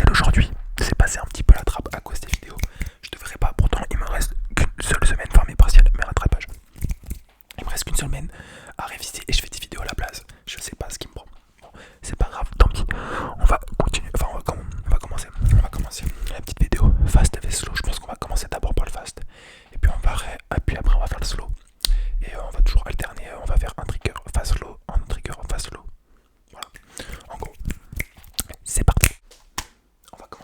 partiel aujourd'hui. C'est passé un petit peu la trappe à cause des vidéos. Je devrais pas, pourtant il me reste qu'une seule semaine, enfin mes partiels, mes rattrapages. Il me reste qu'une seule semaine à réviser et je fais des vidéos à la place. Je sais pas ce qui me prend. Bon, c'est pas grave, tant pis. On va continuer, enfin on va commencer. On va commencer la petite vidéo fast et slow. Je pense qu'on va commencer d'abord par le fast. Et puis puis après on va faire le slow. Et on va toujours alterner, on va faire un trigger fast slow, un trigger fast slow. Voilà. En gros, c'est parti. On va commencer.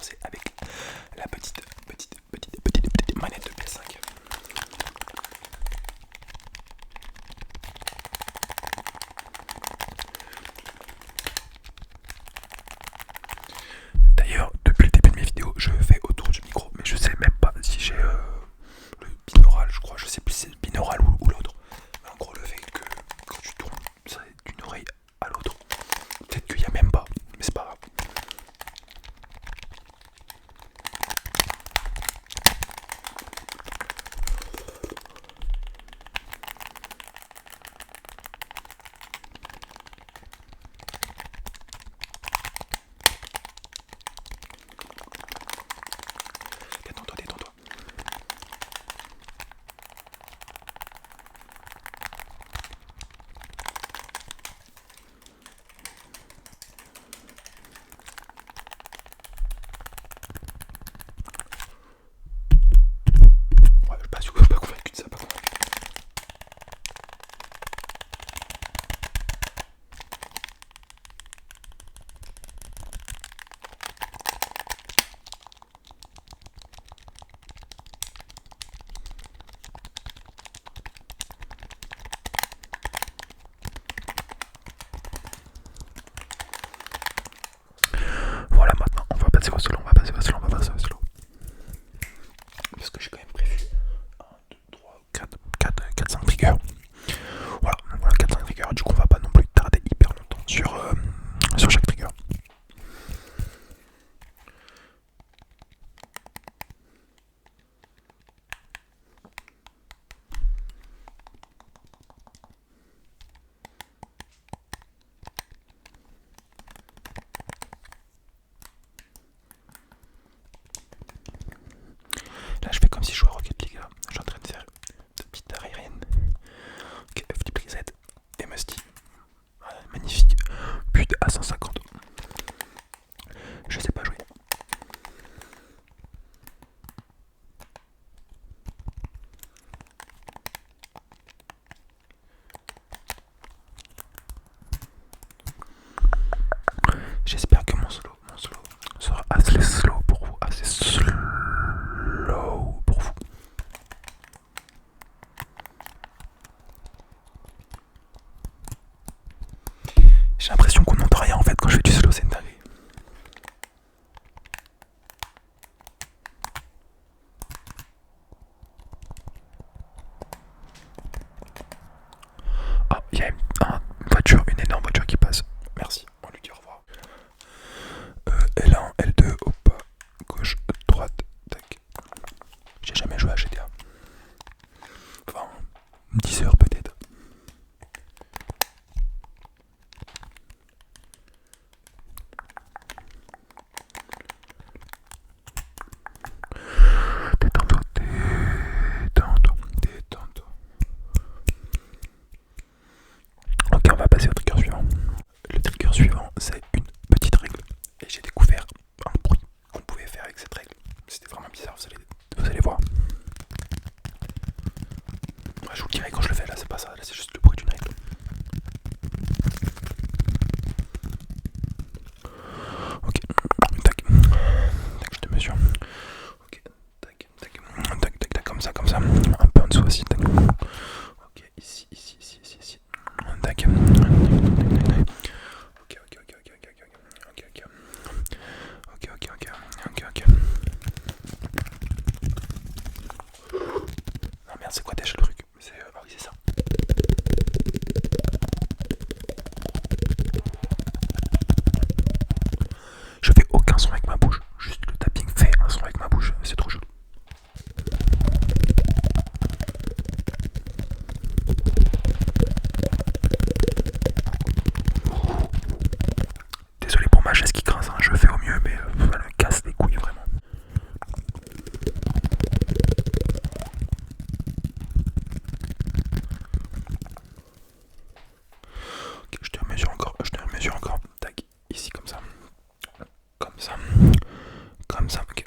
comme ça. Ok.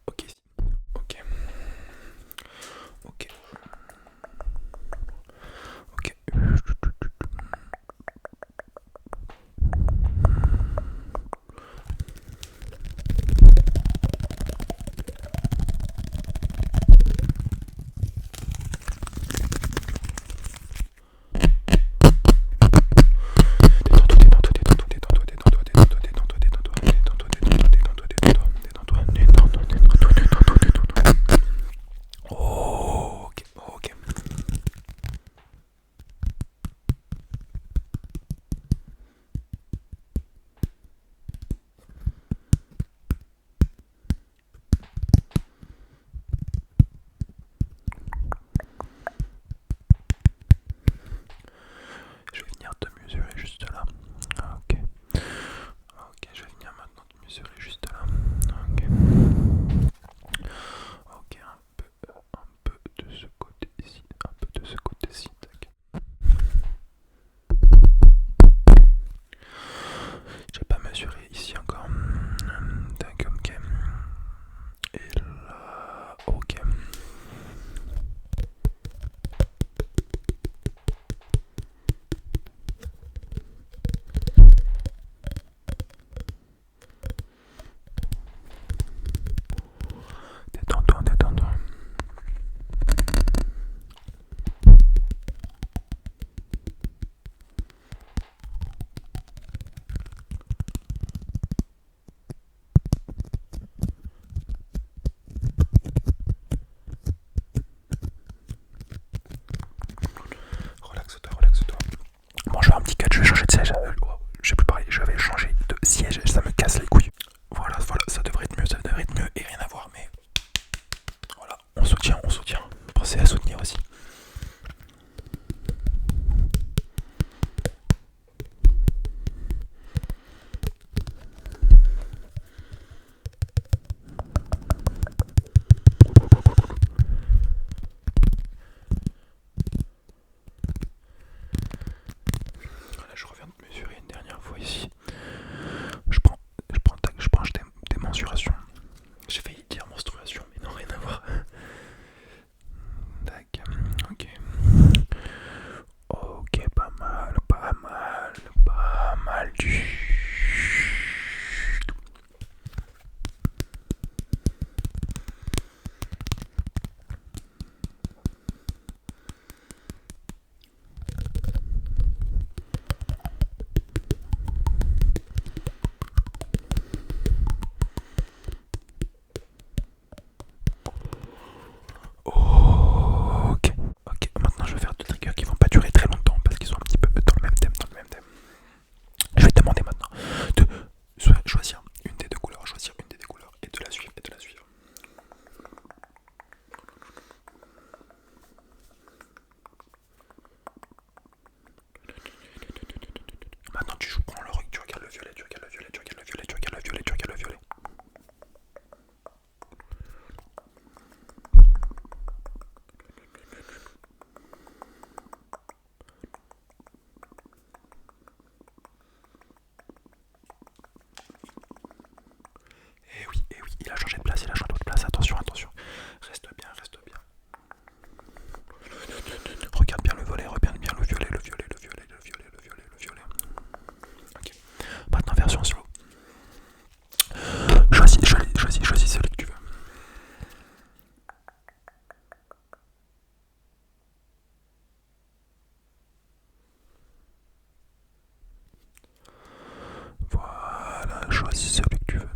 Ok. Ok. Ok. Ok. Oh, ok, ok. Je vais venir te mesurer juste là. Ok. Ok, je vais venir maintenant te mesurer juste là. Ok. Ok, un peu de ce côté-ci, un peu de ce côté-ci. Tac. J'ai pas mesuré ici encore. Tac, ok. Et là, ok. Détends-toi, détends-toi. Relaxe-toi, relaxe-toi. Bon, je vais un petit catch, je vais changer de siège. Je sais plus pareil, je vais changer de siège, ça me casse les couilles. Voilà, voilà, ça devrait être mieux et rien à voir, mais voilà, on soutient, on soutient. Pensez à soutenir aussi. Voilà, je reviens de mesurer une dernière fois ici. Je prends des mensurations. J'ai failli dire menstruation, mais non, rien à voir. Tac, ok. Ok, pas mal, pas mal, pas mal du tout. Ok. Ok, maintenant je vais faire deux triggers qui vont pas durer très longtemps parce qu'ils sont un petit peu dans le même thème, dans le même thème. Je vais te demander maintenant de choisir une des deux couleurs, choisir une des deux couleurs et de la suivre et de la suivre. Maintenant tu joues, prends le rock, tu regardes le violet, tu regardes le violet, tu regardes le violet, tu regardes le violet, tu regardes le violet. Et oui, il a changé de place, il a changé de place, attention, attention. Reste bien, reste bien. Regarde bien le volet, regarde bien le violet, le violet, le violet, le violet, le violet, le violet. Ok. Maintenant version slow. Choisis celui que tu veux. Voilà, choisis celui que tu veux.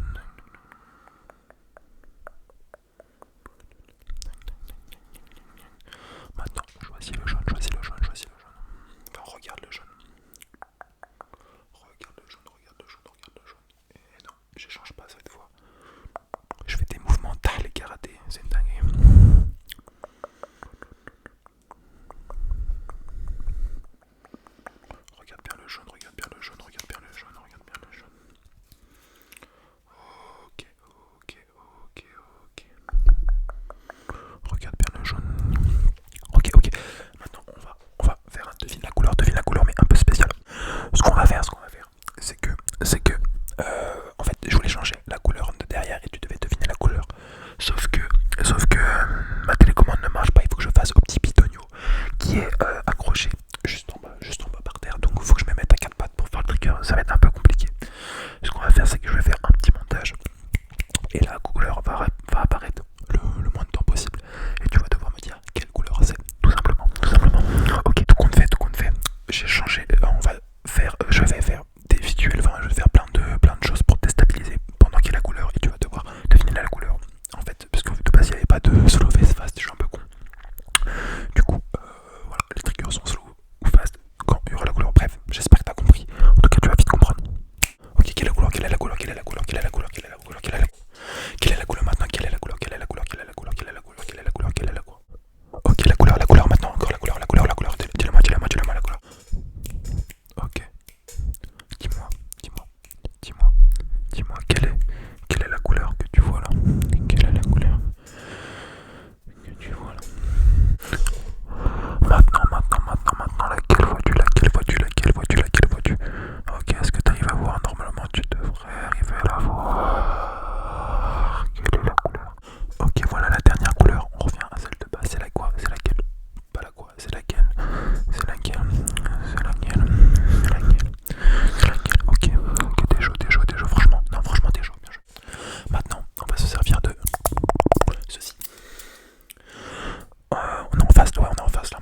et la couleur va apparaître le moins de temps possible. Et tu vas devoir me dire quelle couleur c'est, tout simplement. Tout simplement. Ok, tout compte fait, tout compte fait. J'ai changé, je vais faire des visuels, enfin je vais faire plein de choses pour déstabiliser pendant qu'il y a la couleur et tu vas devoir deviner la couleur. En fait, parce que de base il n'y avait pas de slow face fast, je suis un peu con. Du coup, voilà, les triggers sont slow ou fast quand il y aura la couleur. Bref, j'espère que tu as compris. En tout cas, tu vas vite comprendre. Ok, quelle est la couleur, quelle est la couleur, quelle est la couleur, quelle est la couleur, quelle est la couleur, quelle est la couleur, quelle est la couleur maintenant, quelle est la couleur, quelle est la couleur, quelle est la couleur, quelle est la couleur, quelle est la couleur, quelle est la couleur. Ok, la couleur maintenant, encore la couleur, dis-le-moi, dis-le-moi la couleur. Ok, dis-moi, dis-moi, dis-moi, dis-moi, quelle est la couleur que tu vois là? Quelle est la couleur que tu vois là? Maintenant, laquelle vois-tu? Ok, est-ce que tu arrives à voir? Normalement, tu devrais arriver à la voir. Quelle est la couleur? Ok, voilà la dernière couleur. On revient à celle de base. C'est la quoi? C'est laquelle? Pas la quoi? C'est laquelle? C'est laquelle? C'est laquelle? C'est laquelle? C'est laquelle? Ok, t'es chaud. Franchement, non, franchement, t'es chaud. Bien joué. Maintenant, on va se servir de ceci. On est en face, ouais, on est en face là.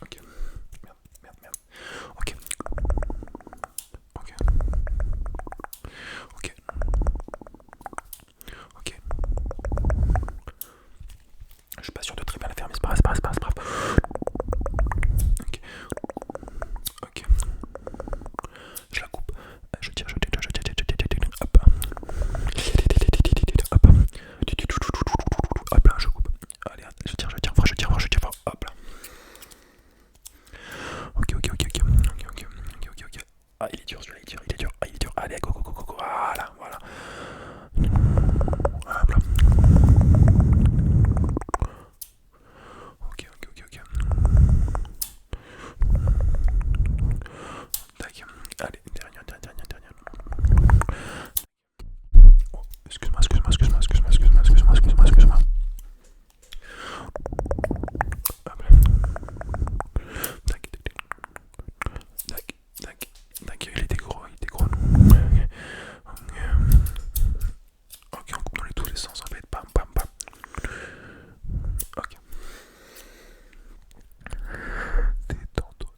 Ok, merde. Ok, ok, ok, ok. Je suis pas sûr de très bien la faire, mais c'est pas grave. Ok, ok. Je la coupe. Je tire. Hop. Hop. Hop là, je coupe. Allez, je tire fort. Hop là. Ok. Ah, il est dur celui-là, il est dur. Allez, go. Voilà. Hop là. Ok. Tac. Allez, dernière. Oh, excuse-moi. Hop là. Tac. Il était gros. Ok, on coupe dans tous les sens en fait. Bam. Ok. Détends-toi.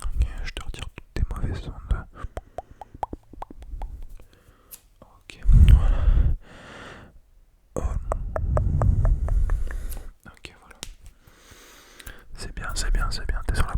Ok, je te retire toutes tes mauvaises ondes. Ok, voilà. Ok, voilà. C'est bien. T'es sur la